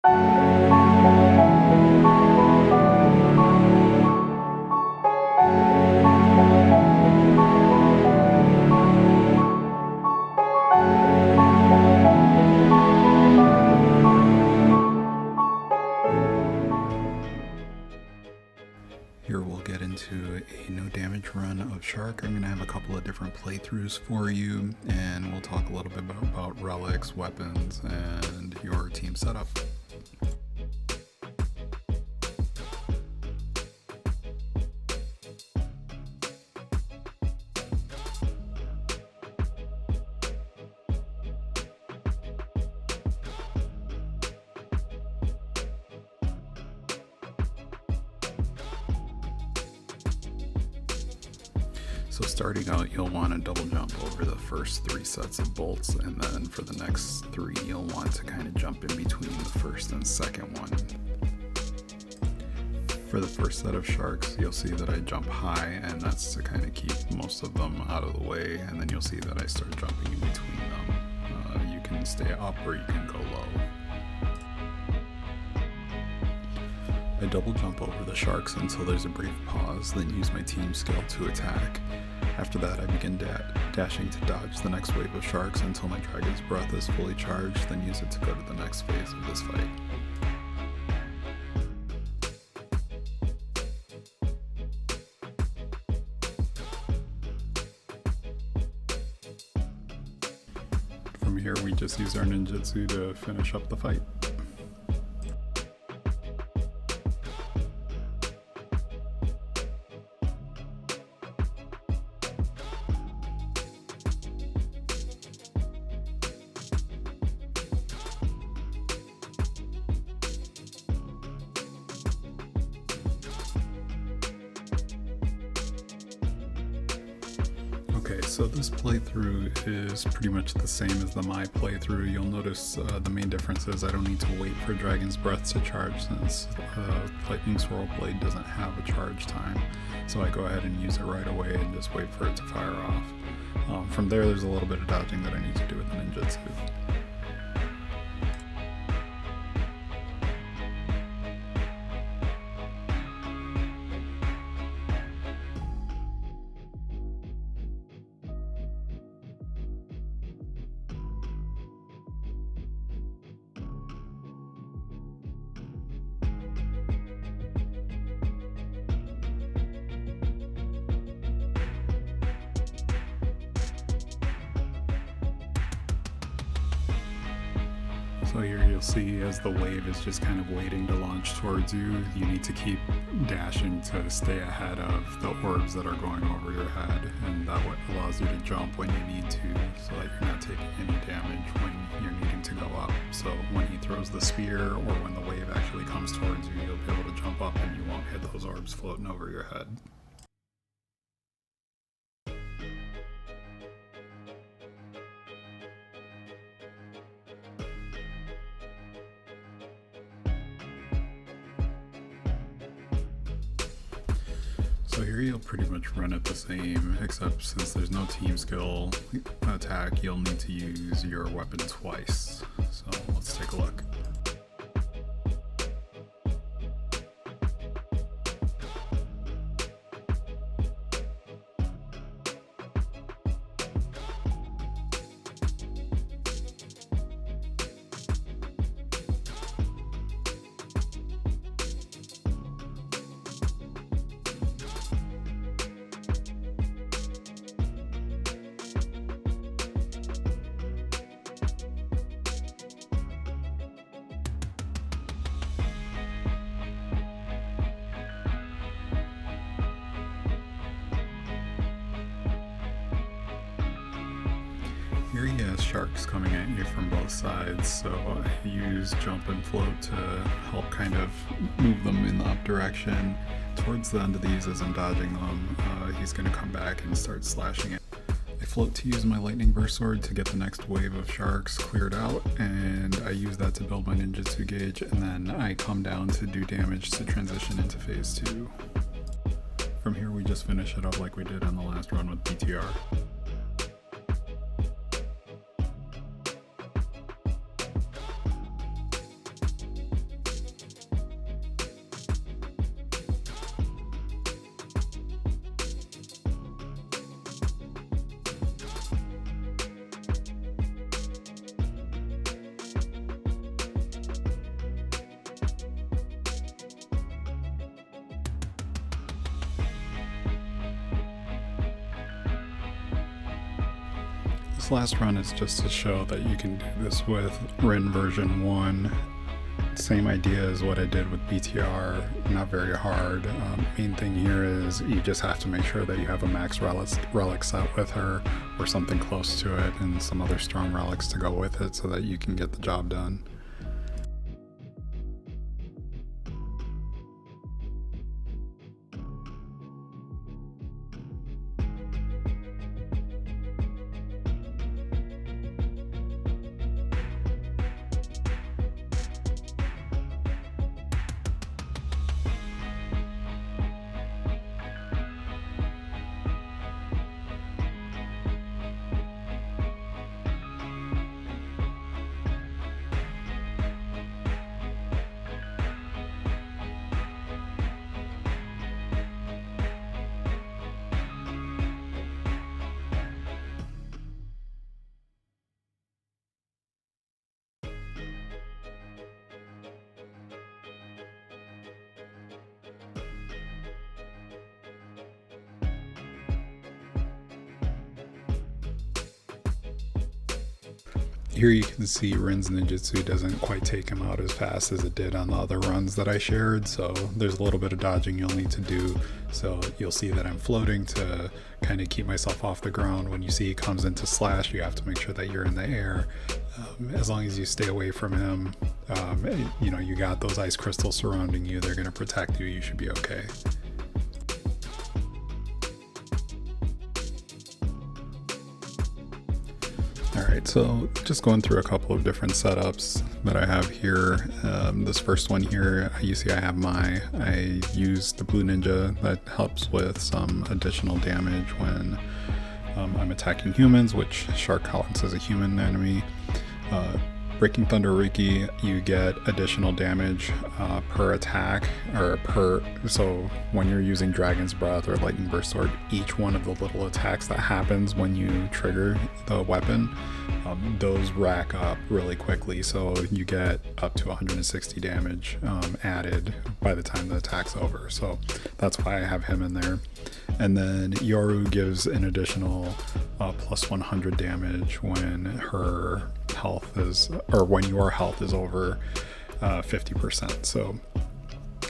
Here we'll get into a no damage run of Shark. I'm going to have a couple of different playthroughs for you, and we'll talk a little bit about relics, weapons, and your team setup. So starting out, you'll want to double jump over the first 3 sets of bolts, and then for the next 3, you'll want to kind of jump in between the first and second one. For the first set of sharks, you'll see that I jump high, and that's to kind of keep most of them out of the way, and then you'll see that I start jumping in between them. You can stay up or you can go low. I double jump over the sharks until there's a brief pause, then use my team skill to attack. After that, I begin dashing to dodge the next wave of sharks until my dragon's breath is fully charged, then use it to go to the next phase of this fight. From here, we just use our ninjutsu to finish up the fight. Okay, so this playthrough is pretty much the same as the My playthrough. You'll notice the main difference is I don't need to wait for Dragon's Breath to charge, since Lightning Swirl Blade doesn't have a charge time. So I go ahead and use it right away and just wait for it to fire off. From there, there's a little bit of dodging that I need to do with the ninjutsu. So here you'll see as the wave is just kind of waiting to launch towards you, you need to keep dashing to stay ahead of the orbs that are going over your head, and that allows you to jump when you need to, so that you're not taking any damage when you're needing to go up. So when he throws the spear, or when the wave actually comes towards you, you'll be able to jump up and you won't hit those orbs floating over your head. So here you'll pretty much run it the same, except since there's no team skill attack, you'll need to use your weapon twice. So let's take a look. Here he has sharks coming at you from both sides, so I use jump and float to help kind of move them in the up direction. Towards the end of these, as I'm dodging them, he's going to come back and start slashing it. I float to use my lightning burst sword to get the next wave of sharks cleared out, and I use that to build my ninjutsu gauge, and then I come down to do damage to transition into phase 2. From here we just finish it up like we did on the last run with BTR. This last run is just to show that you can do this with Rin version 1. Same idea as what I did with BTR, not very hard. Main thing here is you just have to make sure that you have a max relic set with her or something close to it and some other strong relics to go with it so that you can get the job done. Here you can see Rin's ninjutsu doesn't quite take him out as fast as it did on the other runs that I shared, so there's a little bit of dodging you'll need to do. So you'll see that I'm floating to kind of keep myself off the ground. When you see he comes into slash, you have to make sure that you're in the air. As long as you stay away from him, you know, you got those ice crystals surrounding you, they're going to protect you, you should be okay. Alright, so just going through a couple of different setups that I have here. This first one here, you see I use the blue ninja that helps with some additional damage when I'm attacking humans, which Shark counts as a human enemy. Breaking Thunder Riki, you get additional damage per attack, so when you're using Dragon's Breath or Lightning Burst Sword, each one of the little attacks that happens when you trigger the weapon, those rack up really quickly, so you get up to 160 damage added by the time the attack's over, so that's why I have him in there. And then Yoru gives an additional plus 100 damage when her health is, or when your health is over 50%. So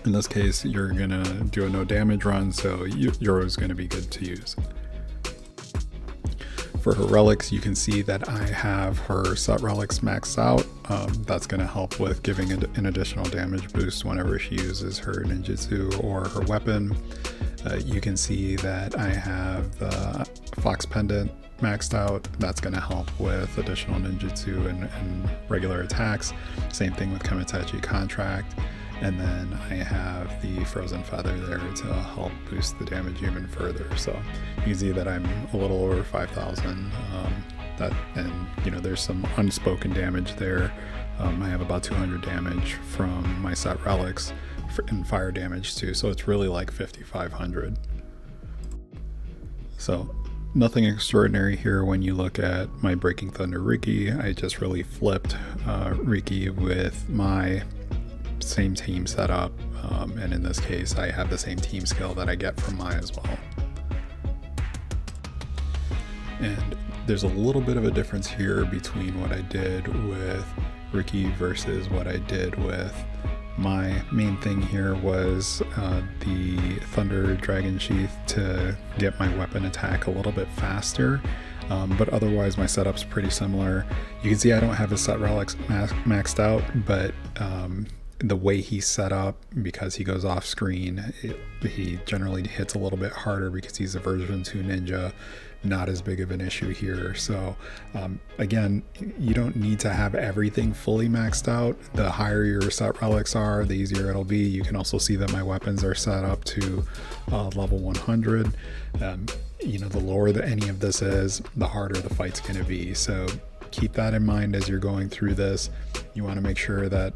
in this case, you're gonna do a no damage run, so Yoru is gonna be good to use. For her relics, you can see that I have her set relics maxed out. That's going to help with giving an additional damage boost whenever she uses her ninjutsu or her weapon. You can see that I have the Fox Pendant maxed out. That's going to help with additional ninjutsu and regular attacks. Same thing with Kemitachi Contract. And then I have the Frozen Feather there to help boost the damage even further. So you can see that I'm a little over 5,000. And you know, there's some unspoken damage there. I have about 200 damage from my set relics and fire damage too. So it's really like 5,500. So nothing extraordinary here when you look at my Breaking Thunder Riki. I just really flipped Riki with my same team setup, and in this case I have the same team skill that I get from Mai as well. And there's a little bit of a difference here between what I did with Riki versus what I did with my main thing here was the Thunder Dragon Sheath to get my weapon attack a little bit faster. But otherwise my setup's pretty similar. You can see I don't have his set relics maxed out, but the way he's set up, because he goes off screen, he generally hits a little bit harder because he's a version 2 ninja. Not as big of an issue here. So again, you don't need to have everything fully maxed out. The higher your set relics are, the easier it'll be. You can also see that my weapons are set up to level 100. You know, the lower that any of this is, the harder the fight's going to be. So keep that in mind as you're going through this. You want to make sure that,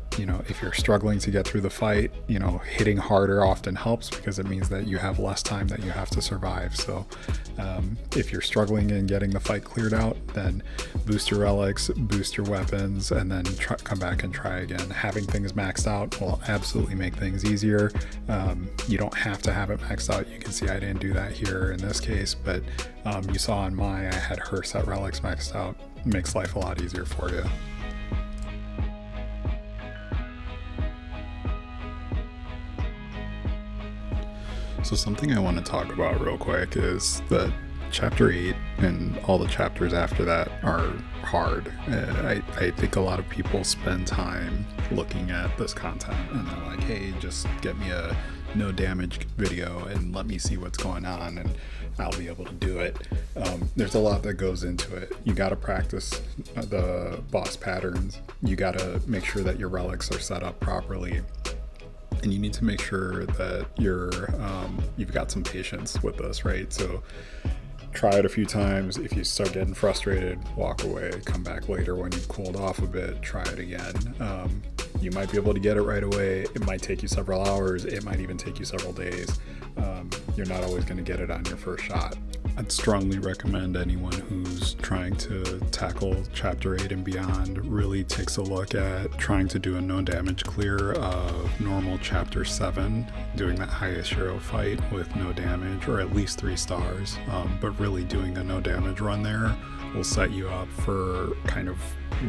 if you're struggling to get through the fight, hitting harder often helps because it means that you have less time that you have to survive. So if you're struggling in getting the fight cleared out, then boost your relics, boost your weapons, and then come back and try again. Having things maxed out will absolutely make things easier. You don't have to have it maxed out. You can see I didn't do that here in this case, but you saw on I had her set relics maxed out. It makes life a lot easier for you. So something I want to talk about real quick is that Chapter 8 and all the chapters after that are hard. I think a lot of people spend time looking at this content and they're like, hey, just get me a no damage video and let me see what's going on and I'll be able to do it. There's a lot that goes into it. You got to practice the boss patterns. You got to make sure that your relics are set up properly. And you need to make sure that you've got some patience with this, right? So try it a few times. If you start getting frustrated, walk away, come back later when you've cooled off a bit, try it again. You might be able to get it right away. It might take you several hours. It might even take you several days. You're not always going to get it on your first shot. I'd strongly recommend anyone who's trying to tackle Chapter 8 and beyond really takes a look at trying to do a no damage clear of normal Chapter 7, doing that highest hero fight with no damage, or at least 3 stars. But really doing the no damage run there will set you up for kind of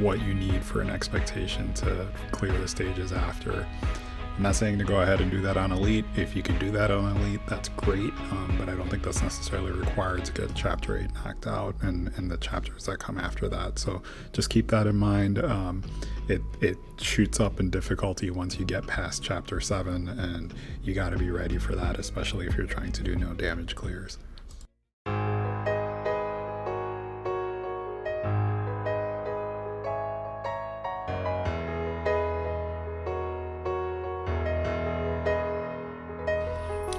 what you need for an expectation to clear the stages after. I'm not saying to go ahead and do that on Elite. If you can do that on Elite, that's great, but I don't think that's necessarily required to get Chapter 8 knocked out and the chapters that come after that. So just keep that in mind. It shoots up in difficulty once you get past Chapter 7, and you got to be ready for that, especially if you're trying to do no damage clears.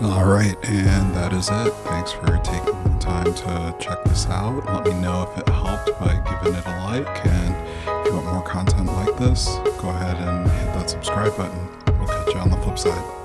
Alright, and that is it. Thanks for taking the time to check this out. Let me know if it helped by giving it a like, and if you want more content like this, go ahead and hit that subscribe button. We'll catch you on the flip side.